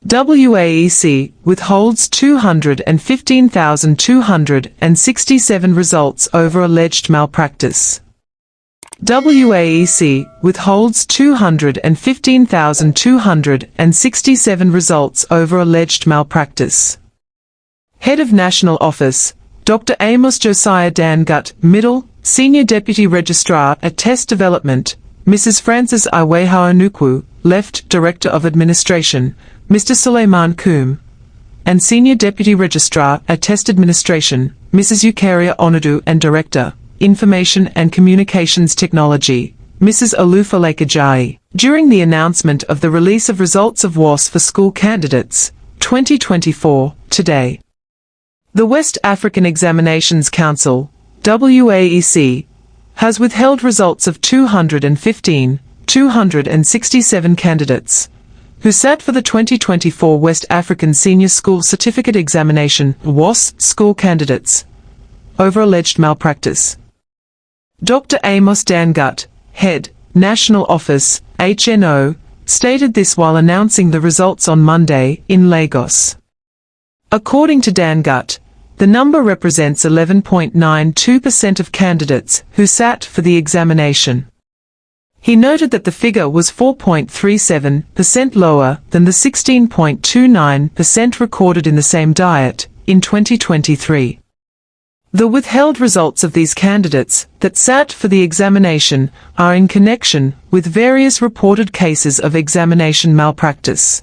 WAEC withholds 215,267 results over alleged malpractice. WAEC withholds 215,267 results over alleged malpractice. Head of National Office, Dr. Amos Josiah Dangut, Middle, Senior Deputy Registrar at Test Development, Mrs. Frances Iweaha-Onukwu, Left, Director of Administration, Mr. Suleiman, and Senior Deputy Registrar at Test Administration, Mrs. Eucharia, Onodu, and Director, Information and Communications Technology, Mrs. Olufolake Ajayi, during the announcement of the release of results of WASSCE for school candidates, 2024, today. The West African Examinations Council, WAEC, has withheld results of 215,267 candidates who sat for the 2024 West African Senior School Certificate Examination, WASSCE, school candidates, over alleged malpractice. Dr. Amos Dangut, Head, National Office, HNO, stated this while announcing the results on Monday in Lagos. According to Dangut, the number represents 11.92% of candidates who sat for the examination. He noted that the figure was 4.37% lower than the 16.29% recorded in the same diet in 2023. The withheld results of these candidates that sat for the examination are in connection with various reported cases of examination malpractice.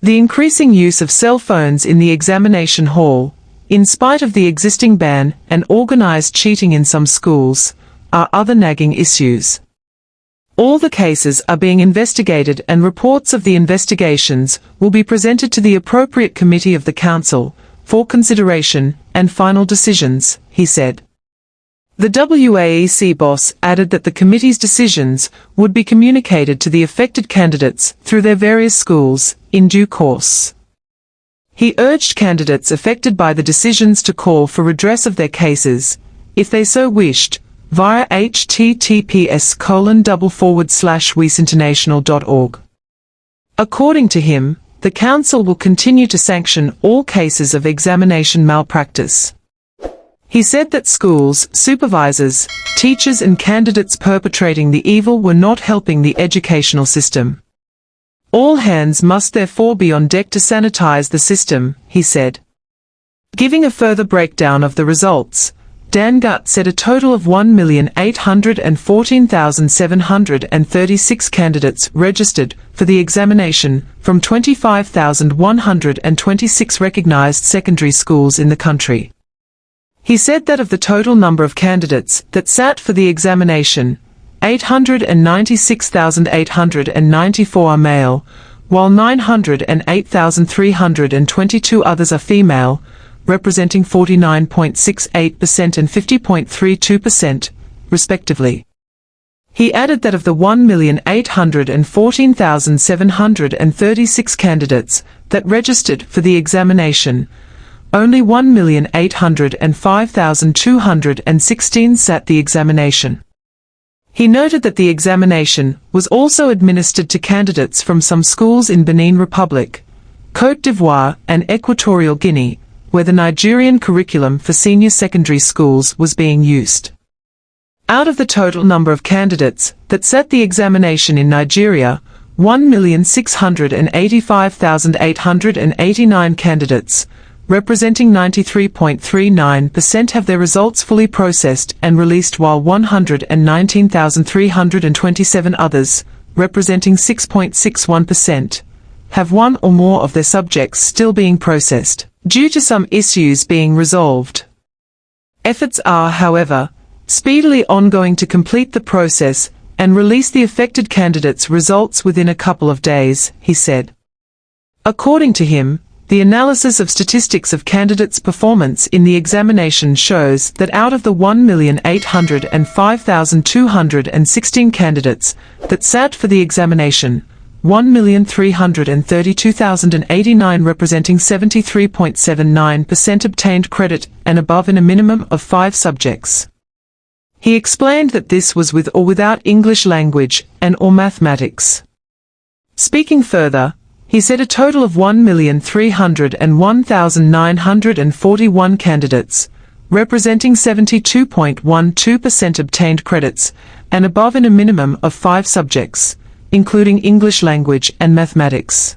The increasing use of cell phones in the examination hall, in spite of the existing ban and organized cheating in some schools, are other nagging issues. All the cases are being investigated and reports of the investigations will be presented to the appropriate committee of the Council for consideration and final decisions, he said. The WAEC boss added that the committee's decisions would be communicated to the affected candidates through their various schools in due course. He urged candidates affected by the decisions to call for redress of their cases, if they so wished, via https://wasinternational.org. According to him, the Council will continue to sanction all cases of examination malpractice. He said that schools, supervisors, teachers and candidates perpetrating the evil were not helping the educational system. All hands must therefore be on deck to sanitize the system, he said. Giving a further breakdown of the results, Dangut said a total of 1,814,736 candidates registered for the examination from 25,126 recognized secondary schools in the country. He said that of the total number of candidates that sat for the examination, 896,894 are male, while 908,322 others are female, representing 49.68% and 50.32%, respectively. He added that of the 1,814,736 candidates that registered for the examination, only 1,805,216 sat the examination. He noted that the examination was also administered to candidates from some schools in Benin Republic, Côte d'Ivoire and Equatorial Guinea, where the Nigerian curriculum for senior secondary schools was being used. Out of the total number of candidates that sat the examination in Nigeria, 1,685,889 candidates, representing 93.39%, have their results fully processed and released, while 119,327 others, representing 6.61%, have one or more of their subjects still being processed, due to some issues being resolved. Efforts are, however, speedily ongoing to complete the process and release the affected candidates' results within a couple of days, he said. According to him, the analysis of statistics of candidates' performance in the examination shows that out of the 1,805,216 candidates that sat for the examination, 1,332,089, representing 73.79%, obtained credit and above in a minimum of 5 subjects. He explained that this was with or without English language and or mathematics. Speaking further, he said a total of 1,301,941 candidates, representing 72.12% obtained credits, and above in a minimum of 5 subjects, including English language and mathematics.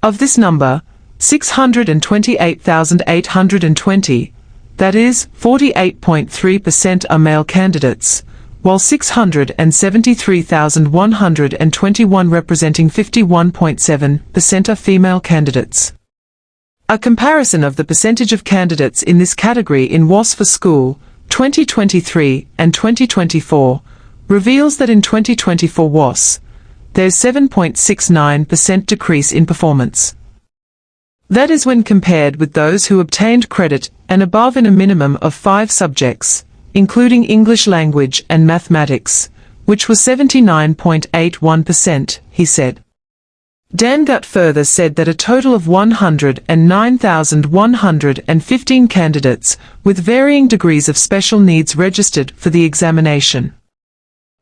Of this number, 628,820, that is, 48.3%, are male candidates, while 673,121, representing 51.7%, are female candidates. A comparison of the percentage of candidates in this category in WASSCE for School 2023 and 2024 reveals that in 2024 WASSCE, there's 7.69% decrease in performance. That is when compared with those who obtained credit and above in a minimum of 5 subjects, including English language and mathematics, which was 79.81%, he said. Dangut further said that a total of 109,115 candidates with varying degrees of special needs registered for the examination.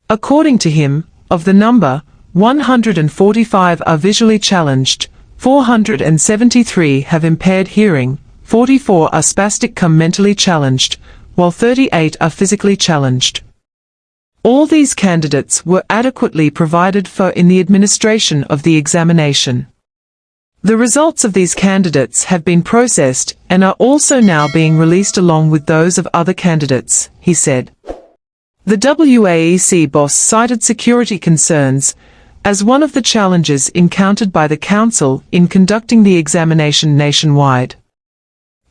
According to him, of the number, 145 are visually challenged, 473 have impaired hearing, 44 are spastic-mentally challenged, while 38 are physically challenged. All these candidates were adequately provided for in the administration of the examination. The results of these candidates have been processed and are also now being released along with those of other candidates, he said. The WAEC boss cited security concerns as one of the challenges encountered by the Council in conducting the examination nationwide.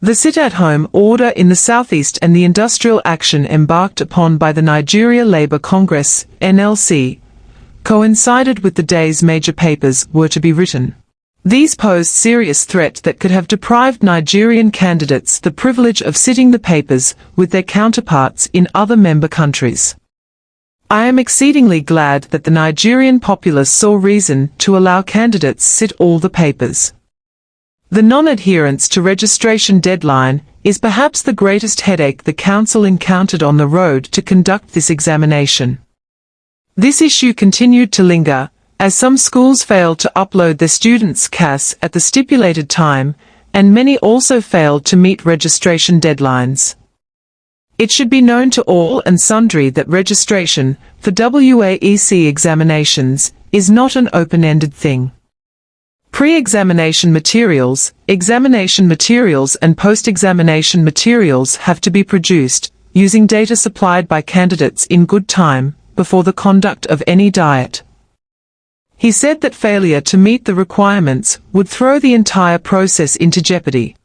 The sit-at-home order in the southeast and the industrial action embarked upon by the Nigeria Labour Congress, NLC, coincided with the day's major papers were to be written. These posed serious threat that could have deprived Nigerian candidates the privilege of sitting the papers with their counterparts in other member countries. I am exceedingly glad that the Nigerian populace saw reason to allow candidates sit all the papers. The non-adherence to registration deadline is perhaps the greatest headache the Council encountered on the road to conduct this examination. This issue continued to linger, as some schools failed to upload their students' CAS at the stipulated time, and many also failed to meet registration deadlines. It should be known to all and sundry that registration for WAEC examinations is not an open-ended thing. Pre-examination materials, examination materials and post-examination materials have to be produced, using data supplied by candidates in good time, before the conduct of any diet. He said that failure to meet the requirements would throw the entire process into jeopardy.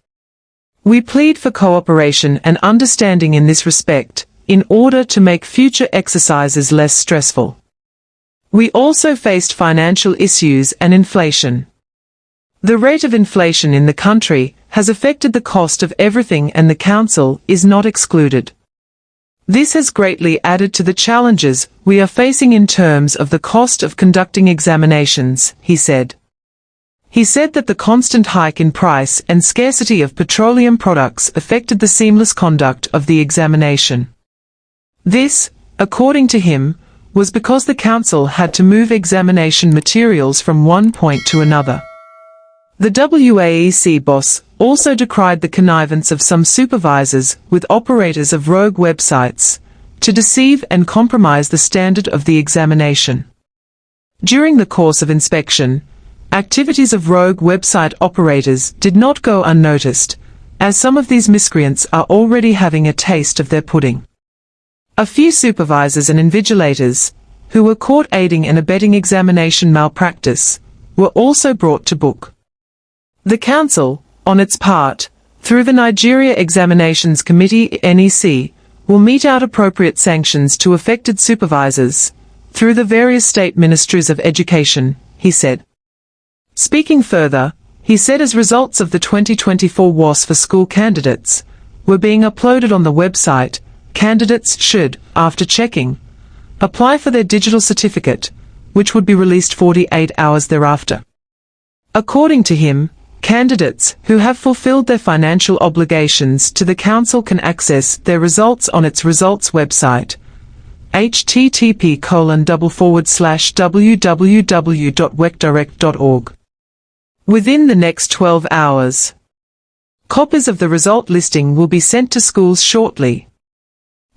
We plead for cooperation and understanding in this respect, in order to make future exercises less stressful. We also faced financial issues and inflation. The rate of inflation in the country has affected the cost of everything, and the Council is not excluded. This has greatly added to the challenges we are facing in terms of the cost of conducting examinations, he said. He said that the constant hike in price and scarcity of petroleum products affected the seamless conduct of the examination. This, according to him, was because the Council had to move examination materials from one point to another. The WAEC boss also decried the connivance of some supervisors with operators of rogue websites to deceive and compromise the standard of the examination. During the course of inspection, activities of rogue website operators did not go unnoticed, as some of these miscreants are already having a taste of their pudding. A few supervisors and invigilators, who were caught aiding and abetting examination malpractice, were also brought to book. The Council, on its part, through the Nigeria Examinations Committee (NEC), will mete out appropriate sanctions to affected supervisors, through the various state ministries of education, he said. Speaking further, he said as results of the 2024 WASSCE for school candidates were being uploaded on the website, candidates should, after checking, apply for their digital certificate, which would be released 48 hours thereafter. According to him, candidates who have fulfilled their financial obligations to the Council can access their results on its results website, http://www.wecdirect.org. within the next 12 hours. Copies of the result listing will be sent to schools shortly.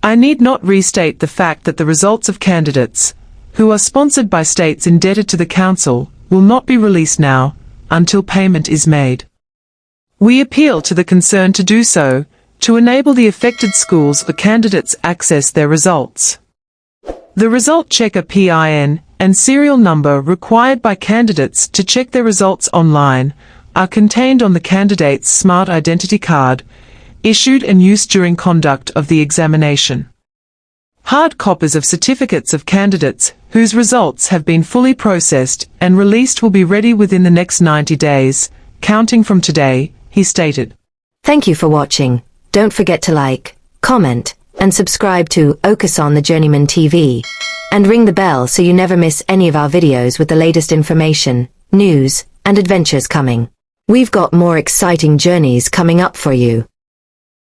I need not restate the fact that the results of candidates, who are sponsored by states indebted to the Council, will not be released now, until payment is made. We appeal to the concerned to do so, to enable the affected schools or candidates access their results. The result checker PIN and serial number required by candidates to check their results online are contained on the candidate's Smart Identity Card, issued and used during conduct of the examination. Hard copies of certificates of candidates whose results have been fully processed and released will be ready within the next 90 days, counting from today, he stated. Thank you for watching. Don't forget to like, comment, and subscribe to OKOSON the Journeyman TV. And ring the bell so you never miss any of our videos with the latest information, news, and adventures coming. We've got more exciting journeys coming up for you.